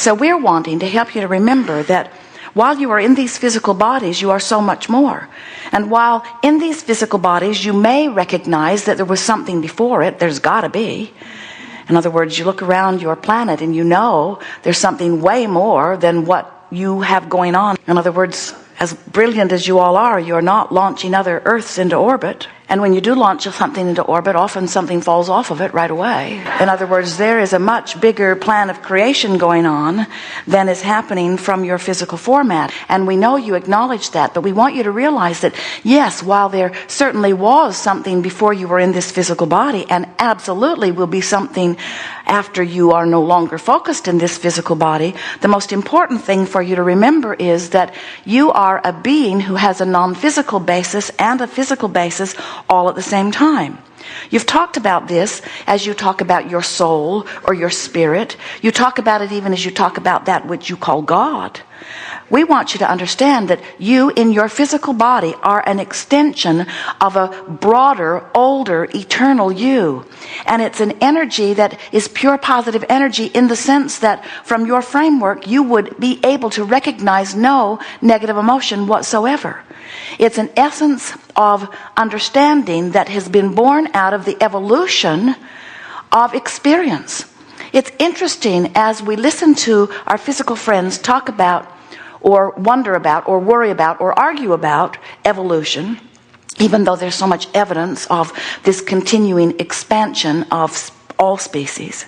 So we're wanting to help you to remember that while you are in these physical bodies, you are so much more. And while in these physical bodies, you may recognize that there was something before it, there's got to be. In other words, you look around your planet and you know there's something way more than what you have going on. In other words, as brilliant as you all are, you're not launching other Earths into orbit. And when you do launch something into orbit, often something falls off of it right away. In other words, there is a much bigger plan of creation going on than is happening from your physical format. And we know you acknowledge that, but we want you to realize that, yes, while there certainly was something before you were in this physical body, and absolutely will be something after you are no longer focused in this physical body, the most important thing for you to remember is that you are a being who has a non-physical basis and a physical basis all at the same time. You've talked about this as you talk about your soul or your spirit. You talk about it even as you talk about that which you call God. We want you to understand that you in your physical body are an extension of a broader, older, eternal you. And it's an energy that is pure positive energy in the sense that from your framework you would be able to recognize no negative emotion whatsoever. It's an essence of understanding that has been born out of the evolution of experience. It's interesting as we listen to our physical friends talk about or wonder about or worry about or argue about evolution, even though there's so much evidence of this continuing expansion of all species.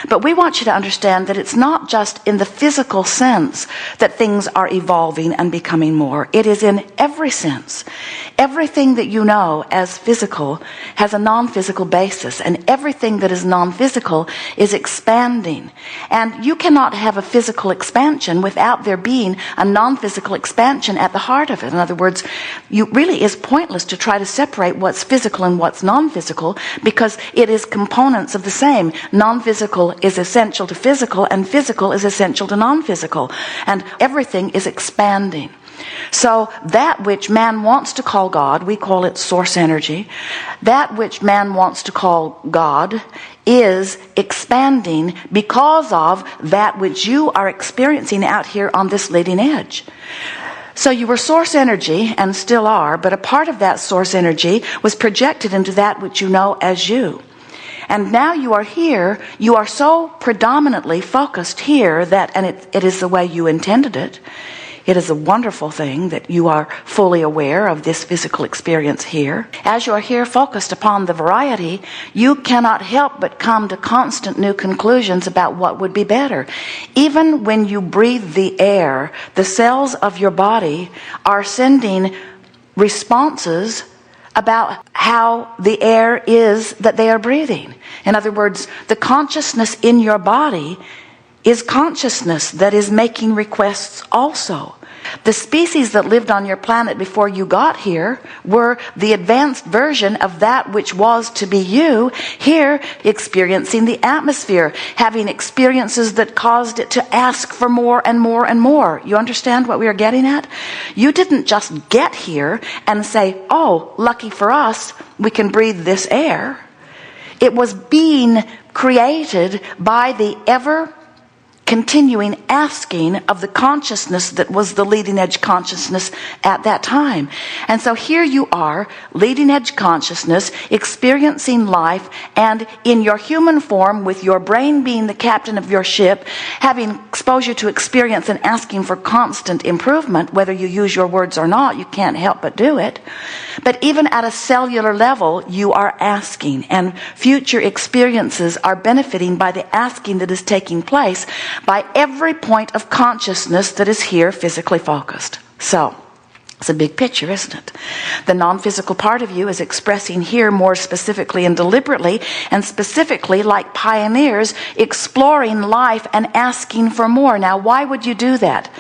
But we want you to understand that it's not just in the physical sense that things are evolving and becoming more. It is in every sense. Everything that you know as physical has a non-physical basis, and everything that is non-physical is expanding. And you cannot have a physical expansion without there being a non-physical expansion at the heart of it. In other words, it really is pointless to try to separate what's physical and what's non-physical, because it is components of the same. Non-physical is essential to physical, and physical is essential to non-physical. And everything is expanding. So that which man wants to call God, we call it source energy. That which man wants to call God is expanding because of that which you are experiencing out here on this leading edge. So you were source energy and still are, but a part of that source energy was projected into that which you know as you. And now you are here, you are so predominantly focused here that, and it is the way you intended it. It is a wonderful thing that you are fully aware of this physical experience here. As you are here focused upon the variety, you cannot help but come to constant new conclusions about what would be better. Even when you breathe the air, the cells of your body are sending responses about how the air is that they are breathing. In other words, the consciousness in your body is consciousness that is making requests also. The species that lived on your planet before you got here were the advanced version of that which was to be you, here experiencing the atmosphere, having experiences that caused it to ask for more and more and more. You understand what we are getting at? You didn't just get here and say, oh, lucky for us, we can breathe this air. It was being created by the ever continuing asking of the consciousness that was the leading edge consciousness at that time. And so here you are, leading edge consciousness, experiencing life, and in your human form, with your brain being the captain of your ship, having exposure to experience and asking for constant improvement, whether you use your words or not, you can't help but do it. But even at a cellular level, you are asking, and future experiences are benefiting by the asking that is taking place by every point of consciousness that is here physically focused. So, it's a big picture, isn't it? The non-physical part of you is expressing here more specifically and deliberately, and specifically like pioneers exploring life and asking for more. Now, why would you do that?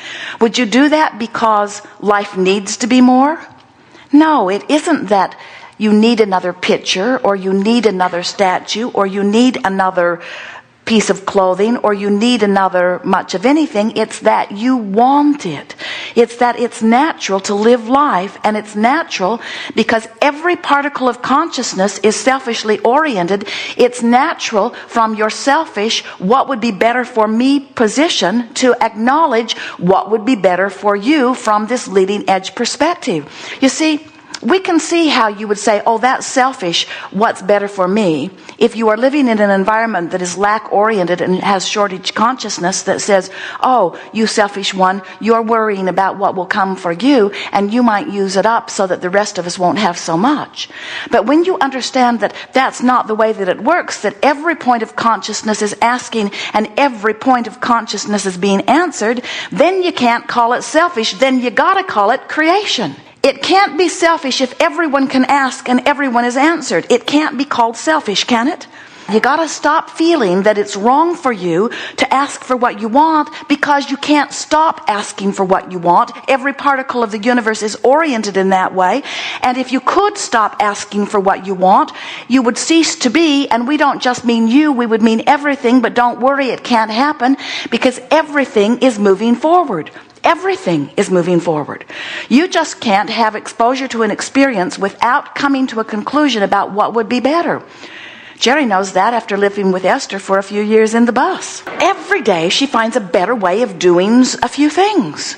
Would you do that because life needs to be more? No, it isn't that you need another picture, or you need another statue, or you need another piece of clothing, or you need another much of anything. It's that you want it. It's that it's natural to live life, and it's natural because every particle of consciousness is selfishly oriented. It's natural from your selfish, what would be better for me position to acknowledge what would be better for you from this leading edge perspective. You see, we can see how you would say, oh, that's selfish, what's better for me, if you are living in an environment that is lack-oriented and has shortage consciousness that says, oh, you selfish one, you're worrying about what will come for you, and you might use it up so that the rest of us won't have so much. But when you understand that that's not the way that it works, that every point of consciousness is asking and every point of consciousness is being answered, then you can't call it selfish, then you gotta call it creation. It can't be selfish if everyone can ask and everyone is answered. It can't be called selfish, can it? You gotta stop feeling that it's wrong for you to ask for what you want, because you can't stop asking for what you want. Every particle of the universe is oriented in that way. And if you could stop asking for what you want, you would cease to be, and we don't just mean you, we would mean everything, but don't worry, it can't happen, because everything is moving forward. Everything is moving forward. You just can't have exposure to an experience without coming to a conclusion about what would be better. Jerry knows that after living with Esther for a few years in the bus. Every day she finds a better way of doing a few things.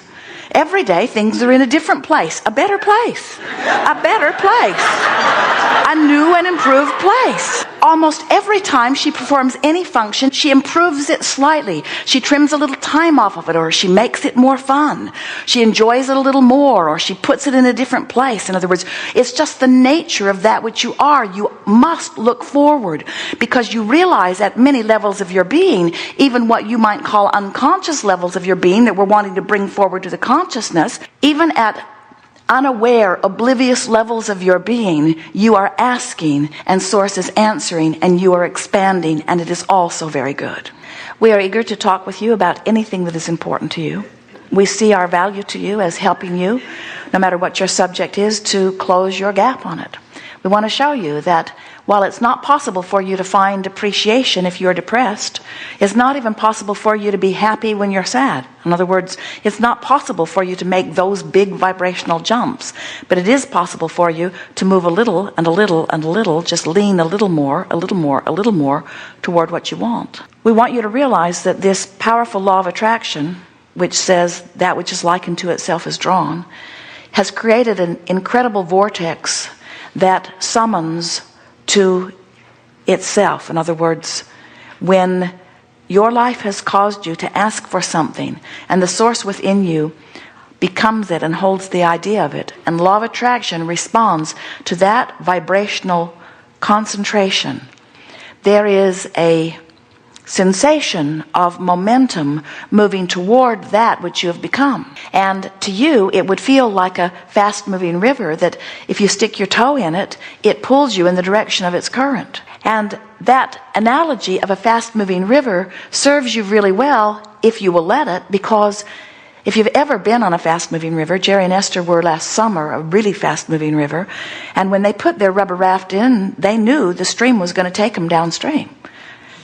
Every day things are in a different place, a better place, a better place, a new and improved place. Almost every time she performs any function, she improves it slightly. She trims a little time off of it, or she makes it more fun. She enjoys it a little more, or she puts it in a different place. In other words, it's just the nature of that which you are. You must look forward, because you realize at many levels of your being, even what you might call unconscious levels of your being that we're wanting to bring forward to the consciousness, even at unaware, oblivious levels of your being, you are asking and Source is answering, and you are expanding, and it is all so very good. We are eager to talk with you about anything that is important to you. We see our value to you as helping you, no matter what your subject is, to close your gap on it. We want to show you that while it's not possible for you to find appreciation if you're depressed, it's not even possible for you to be happy when you're sad. In other words, it's not possible for you to make those big vibrational jumps, but it is possible for you to move a little and a little and a little, just lean a little more, a little more, a little more toward what you want. We want you to realize that this powerful law of attraction, which says that which is likened to itself is drawn, has created an incredible vortex that summons to itself. In other words, when your life has caused you to ask for something, and the Source within you becomes it and holds the idea of it, and law of attraction responds to that vibrational concentration, there is a sensation of momentum moving toward that which you have become. And to you, it would feel like a fast-moving river that if you stick your toe in it, it pulls you in the direction of its current. And that analogy of a fast-moving river serves you really well if you will let it, because if you've ever been on a fast-moving river, Jerry and Esther were last summer, a really fast-moving river, and when they put their rubber raft in, they knew the stream was going to take them downstream.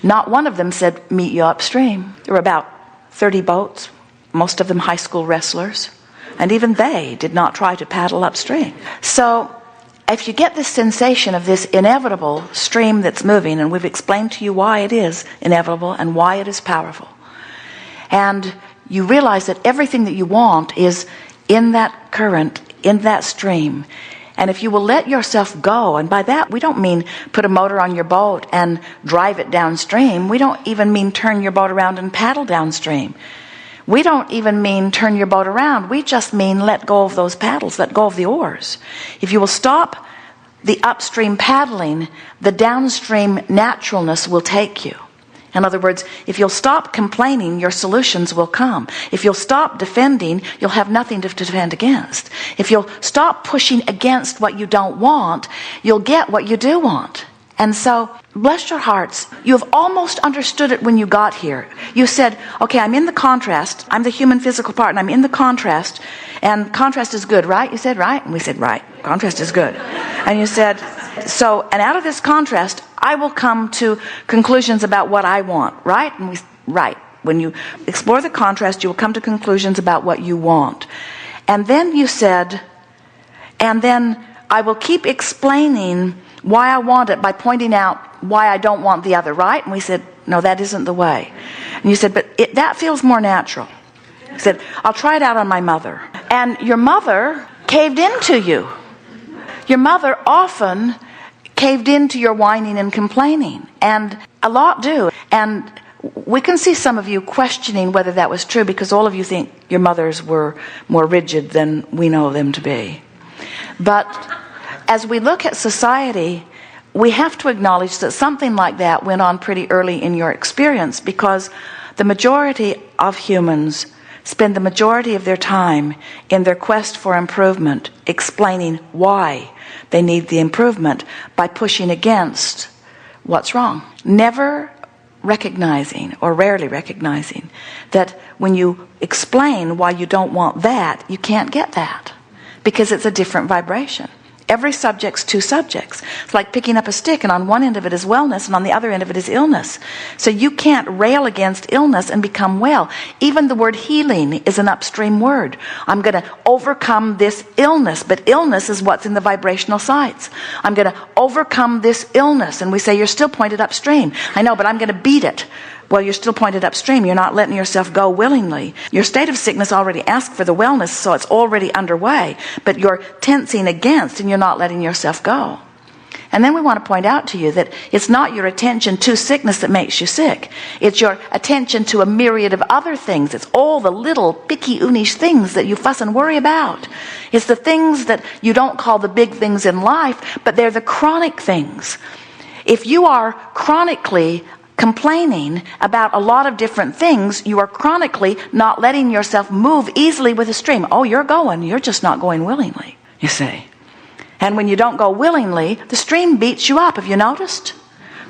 Not one of them said, meet you upstream. There were about 30 boats, most of them high school wrestlers, and even they did not try to paddle upstream. So if you get this sensation of this inevitable stream that's moving, and we've explained to you why it is inevitable and why it is powerful, and you realize that everything that you want is in that current, in that stream, and if you will let yourself go, and by that we don't mean put a motor on your boat and drive it downstream. We don't even mean turn your boat around and paddle downstream. We don't even mean turn your boat around. We just mean let go of those paddles, let go of the oars. If you will stop the upstream paddling, the downstream naturalness will take you. In other words, if you'll stop complaining, your solutions will come. If you'll stop defending, you'll have nothing to defend against. If you'll stop pushing against what you don't want, you'll get what you do want. And so, bless your hearts, you have almost understood it when you got here. You said, okay, I'm in the contrast. I'm the human physical part, and I'm in the contrast. And contrast is good, right? You said, right? And we said, right. Contrast is good. And you said, so, and out of this contrast, I will come to conclusions about what I want, right? And we, right. When you explore the contrast, you will come to conclusions about what you want. And then you said, and then I will keep explaining why I want it by pointing out why I don't want the other, right? And we said, no, that isn't the way. And you said, but that feels more natural. I said, I'll try it out on my mother. And your mother caved into you. Your mother often caved into your whining and complaining. And a lot do. And we can see some of you questioning whether that was true, because all of you think your mothers were more rigid than we know them to be. But as we look at society, we have to acknowledge that something like that went on pretty early in your experience, because the majority of humans spend the majority of their time in their quest for improvement explaining why they need the improvement by pushing against what's wrong. Never recognizing, or rarely recognizing, that when you explain why you don't want that, you can't get that, because it's a different vibration. Every subject's two subjects. It's like picking up a stick, and on one end of it is wellness, and on the other end of it is illness. So you can't rail against illness and become well. Even the word healing is an upstream word. I'm going to overcome this illness, but illness is what's in the vibrational sites. I'm going to overcome this illness, and we say, you're still pointed upstream. I know, but I'm going to beat it. Well, you're still pointed upstream. You're not letting yourself go willingly. Your state of sickness already asked for the wellness, so it's already underway. But you're tensing against, and you're not letting yourself go. And then we want to point out to you that it's not your attention to sickness that makes you sick. It's your attention to a myriad of other things. It's all the little picky-oonish things that you fuss and worry about. It's the things that you don't call the big things in life, but they're the chronic things. If you are chronically complaining about a lot of different things, you are chronically not letting yourself move easily with the stream. Oh, you're going. You're just not going willingly, you see. And when you don't go willingly, the stream beats you up. Have you noticed?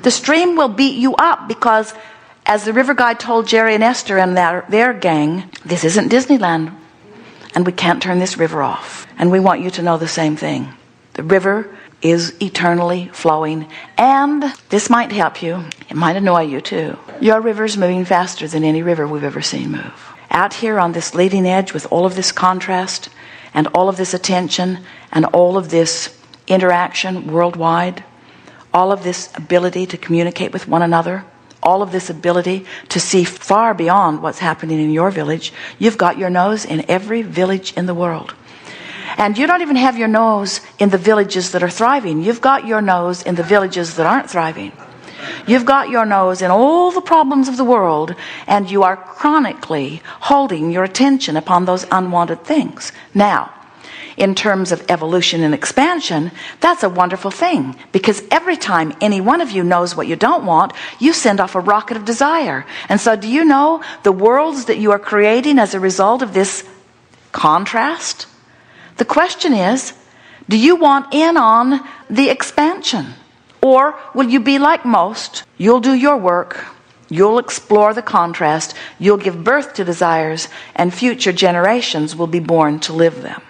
The stream will beat you up because, as the river guide told Jerry and Esther and their gang, this isn't Disneyland, and we can't turn this river off. And we want you to know the same thing. The river is eternally flowing, and this might help you. It might annoy you too. Your river's moving faster than any river we've ever seen move. Out here on this leading edge with all of this contrast and all of this attention and all of this interaction worldwide, all of this ability to communicate with one another, all of this ability to see far beyond what's happening in your village, you've got your nose in every village in the world. And you don't even have your nose in the villages that are thriving. You've got your nose in the villages that aren't thriving. You've got your nose in all the problems of the world, and you are chronically holding your attention upon those unwanted things. Now, in terms of evolution and expansion, that's a wonderful thing, because every time any one of you knows what you don't want, you send off a rocket of desire. And so do you know the worlds that you are creating as a result of this contrast? The question is, do you want in on the expansion? Or will you be like most? You'll do your work, you'll explore the contrast, you'll give birth to desires, and future generations will be born to live them.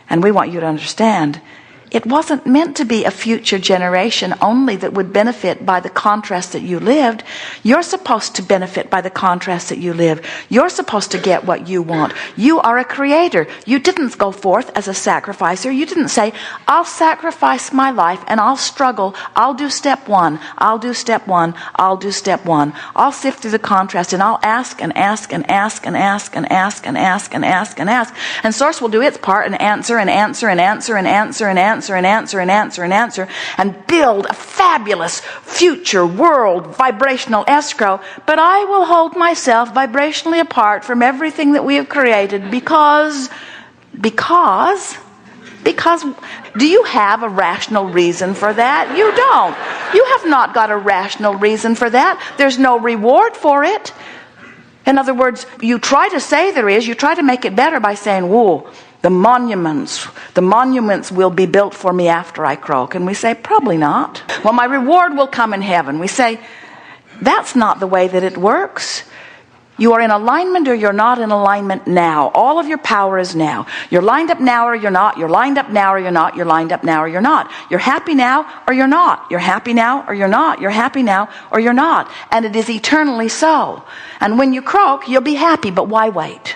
And we want you to understand, it wasn't meant to be a future generation only that would benefit by the contrast that you lived. You're supposed to benefit by the contrast that you live. You're supposed to get what you want. You are a creator. You didn't go forth as a sacrificer. You didn't say, I'll sacrifice my life and I'll struggle. I'll do step one. I'll do step one. I'll do step one. I'll sift through the contrast and I'll ask and ask and ask and ask and ask and ask and ask and ask. And Source will do its part and answer and answer and answer and answer and answer and answer and answer and answer and build a fabulous future world vibrational escrow. But I will hold myself vibrationally apart from everything that we have created because do you have a rational reason for that? You don't. You have not got a rational reason for that. There's no reward for it. In other words, you try to say there is, you try to make it better by saying, whoa, the monuments will be built for me after I croak. And we say, probably not. Well, my reward will come in heaven. We say, that's not the way that it works. You are in alignment or you're not in alignment now. All of your power is now. You're lined up now or you're not. You're lined up now or you're not. You're lined up now or you're not. You're happy now or you're not. You're happy now or you're not. You're happy now or you're not. And it is eternally so. And when you croak, you'll be happy, but why wait?